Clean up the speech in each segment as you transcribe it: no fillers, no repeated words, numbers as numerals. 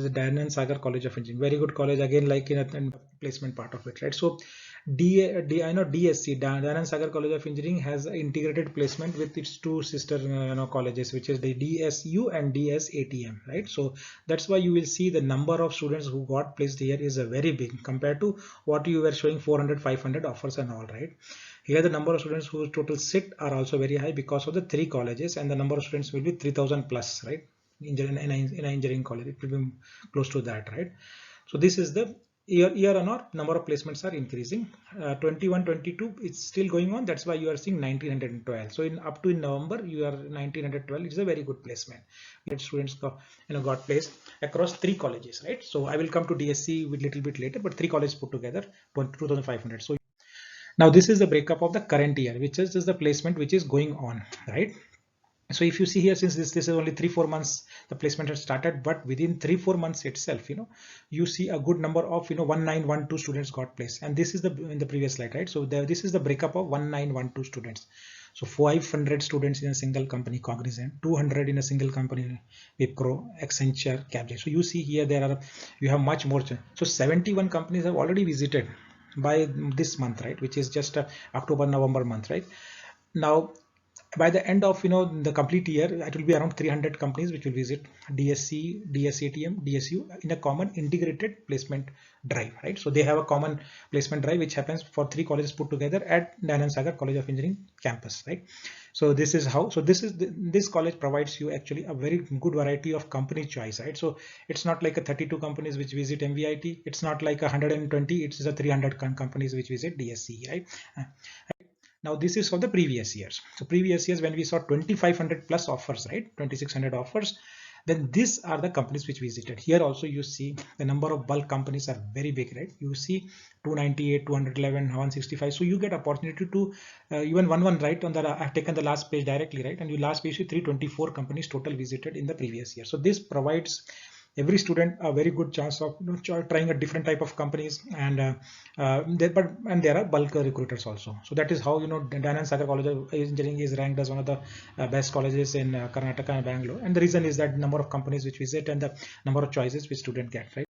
is the Dayananda Sagar College of Engineering. Very good college again, like in the placement part of it, right? So I know DSC, Dayananda Sagar College of Engineering, has integrated placement with its two sister colleges, which is the DSU and DSATM, right? So that's why you will see the number of students who got placed here is a very big compared to what you were showing 400, 500 offers and all, right? Here the number of students whose total sit are also very high because of the three colleges, and the number of students will be 3000 plus, right? In engineering college, it will be close to that, right? So this is the year on our number of placements are increasing. 21, 22, it's still going on. That's why you are seeing 1912. So up to in November, you are 1912. It's a very good placement. Students got placed across three colleges, right? So I will come to DSC with little bit later, but three colleges put together 2500. So now this is the breakup of the current year, which is just the placement which is going on, right? So if you see here, since this is only 3-4 months the placement has started, but within 3-4 months itself, you see a good number of 1912 students got placed, and this is the in the previous slide, right? So this is the breakup of 1912 students. So 500 students in a single company, Cognizant, 200 in a single company, Wipro, Accenture, Capgemini. So you see here you have much more. So 71 companies have already visited by this month, right? Which is just October, November month, right? Now by the end of the complete year, it will be around 300 companies which will visit DSC, DSATM, DSU in a common integrated placement drive, right? So they have a common placement drive which happens for three colleges put together at Dayananda Sagar College of Engineering campus, right? So this is how. So this college provides you actually a very good variety of company choice, right? So it's not like a 32 companies which visit MVIT. It's not like 120. It's a 300 companies which visit DSC, right? Now this is for the previous years. So previous years when we saw 2500 plus offers, right? 2600 offers, then these are the companies which visited. Here also you see the number of bulk companies are very big, right? You see 298, 211, 165. So you get opportunity to even one right on the I've taken the last page directly, right? And you last page 324 companies total visited in the previous year. So this provides every student a very good chance of trying a different type of companies, and there are bulk recruiters also. So that is how Dayananda Sagar College of Engineering is ranked as one of the best colleges in Karnataka and Bangalore, and the reason is that number of companies which visit and the number of choices which student get, right?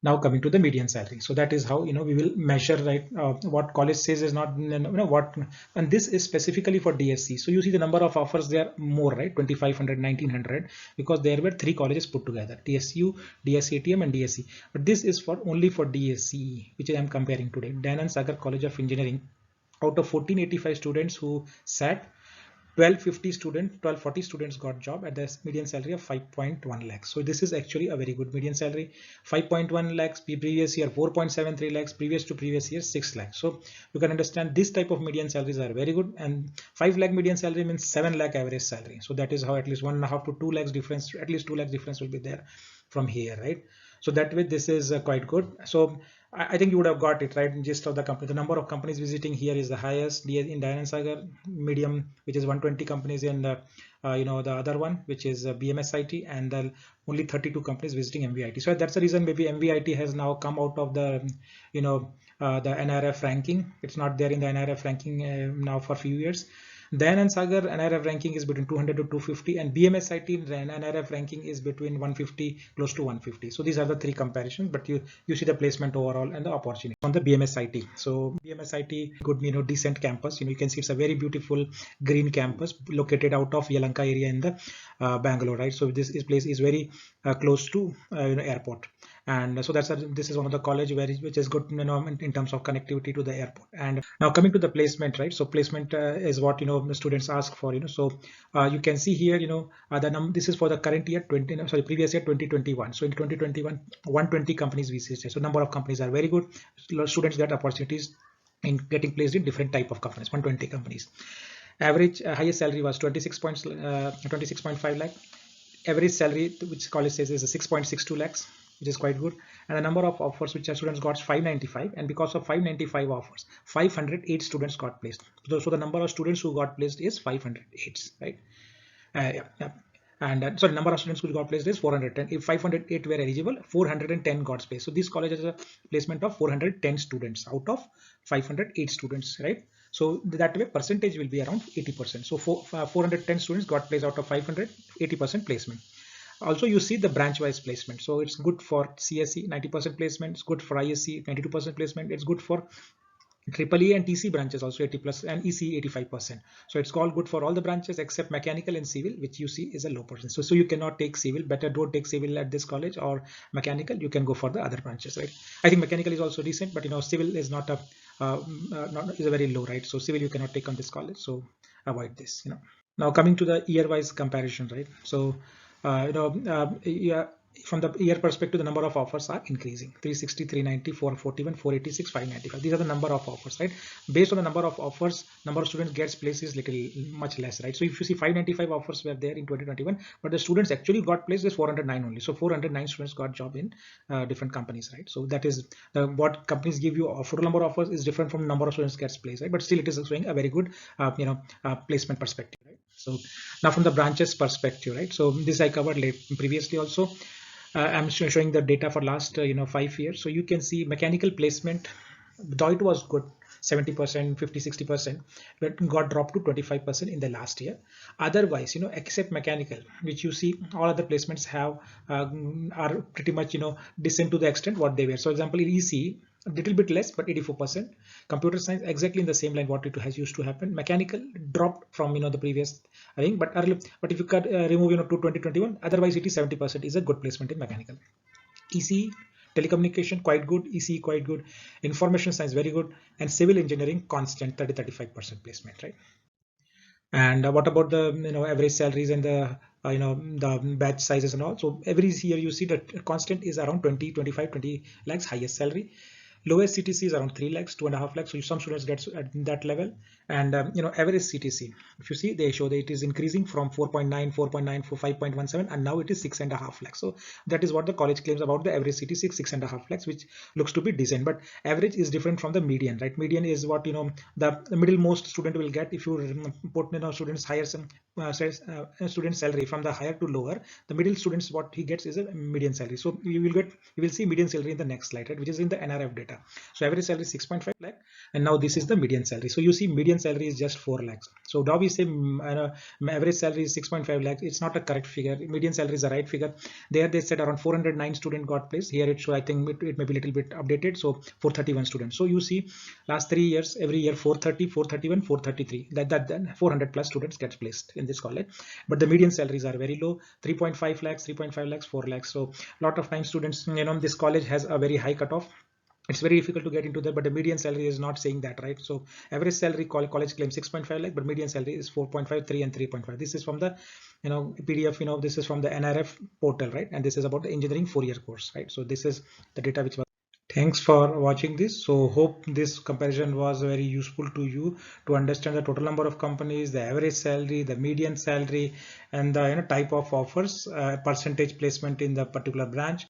Now coming to the median salary. So that is how we will measure, right? What college says is not what, and this is specifically for DSC. So you see the number of offers there more, right? 2500, 1900, because there were three colleges put together: DSU, DSATM, and DSC. But this is for only for DSC, which I am comparing today. Dayananda Sagar College of Engineering, out of 1485 students who sat, 1240 students got job at the median salary of 5.1 lakhs. So this is actually a very good median salary. 5.1 lakhs, previous year 4.73 lakhs, previous year 6 lakhs. So you can understand this type of median salaries are very good, and 5 lakh median salary means 7 lakh average salary. So that is how at least 1.5 to 2 lakhs difference, at least 2 lakhs difference will be there from here, right? So that way this is quite good. So I think you would have got it, right? Gist of the company. The number of companies visiting here is the highest in Dayananda Sagar, medium, which is 120 companies in the the other one, which is Bmsit, and only 32 companies visiting MVIT. So that's the reason maybe MVIT has now come out of the the NIRF ranking. It's not there in the NIRF ranking now for a few years. Dayananda Sagar NIRF ranking is between 200 to 250, and Bmsit NIRF ranking is between 150 close to 150. So these are the three comparisons, but you see the placement overall and the opportunity on the BMSIT. So BMSIT, good decent campus. You can see it's a very beautiful green campus located out of Yelahanka area in the Bangalore, right? So this place is very close to airport, and so this is one of the college which is good in terms of connectivity to the airport. And now coming to the placement, right? So placement is what the students ask for. So you can see here this is for the current year previous year 2021. So in 2021 120 companies visited. So number of companies are very good. Students get opportunities in getting placed in different type of companies. 120 companies. Average highest salary was 26.5 lakh. Average salary which college says is 6.62 lakhs, which is quite good. And the number of offers which our students got 595, and because of 595 offers, 508 students got placed. So the number of students who got placed is 508, right? Yeah. And sorry, number of students who got placed is 410. If 508 were eligible, 410 got placed. So this college has a placement of 410 students out of 508 students, right? So that way percentage will be around 80%. So 410 students got placed out of 500, 80% placement. Also you see the branch wise placement. So it's good for CSE 90% placement, it's good for ISC 92% placement, it's good for Triple E and TC branches also 80 plus, and EC 85%. So it's all good for all the branches except mechanical and civil, which you see is a low percent. So you cannot take civil. Better don't take civil at this college, or mechanical. You can go for the other branches, right? I think mechanical is also decent, but civil is not a is a very low, right? So civil you cannot take on this college. So avoid this. Now coming to the year-wise comparison, right? So yeah, from the year perspective, the number of offers are increasing: 360, 390, 441, 486, 595. These are the number of offers, right? Based on the number of offers, number of students gets placed is much less, right? So if you see 595 offers were there in 2021, but the students actually got placed is 409 only. So 409 students got job in different companies, right? So that is what companies give you. For number of offers is different from number of students gets placed, right? But still it is showing a very good placement perspective, right? So now from the branches perspective, right? So this I covered previously also. I'm showing the data for last 5 years. So you can see mechanical placement, though it was good, 70%, 50, 60%, but got dropped to 25% in the last year. Otherwise, except mechanical, which you see all other placements have are pretty much decent to the extent what they were. So example, in EC, a little bit less, but 84%. Computer science exactly in the same line what it has used to happen. Mechanical dropped from the previous, I think, but if you could remove to 2021, otherwise it is 70% is a good placement in mechanical. EC, telecommunication quite good, EC quite good, information science very good, and civil engineering constant 30-35% placement, right? And what about the average salaries and the the batch sizes and all? So every year you see that constant is around 20, 25, 20 lakhs highest salary. Lowest CTC is around 3 lakhs, 2.5 lakhs. So some students get at that level. And average CTC, if you see, they show that it is increasing from 4.9, 4.9, 5.17, and now it is 6.5 lakhs. So that is what the college claims about the average CTC, 6.5 lakhs, which looks to be decent. But average is different from the median, right? Median is what the middle most student will get. If you put students higher some student salary from the higher to lower, the middle students what he gets is a median salary. So you will see median salary in the next slide, right, which is in the NIRF data. So average salary is 6.5 lakh, and now this is the median salary. So you see median salary is just 4 lakhs. So now we say average salary is 6.5 lakhs. It's not a correct figure. Median salary is the right figure. There they said around 409 student got placed. Here it show, I think it may be a little bit updated. So 431 students. So you see last 3 years, every year 430, 431, 433. Then 400 plus students gets placed in this college. But the median salaries are very low: 3.5 lakhs, 3.5 lakhs, 4 lakhs. So a lot of times students, this college has a very high cutoff. It's very difficult to get into that, but the median salary is not saying that, right? So average salary college claims 6.5 lakh, but median salary is 4.5, 3 and 3.5. This is from the PDF, this is from the NIRF portal, right? And this is about the engineering 4-year course, right? So this is the data which was. Thanks for watching this. So hope this comparison was very useful to you to understand the total number of companies, the average salary, the median salary, and the type of offers, percentage placement in the particular branch.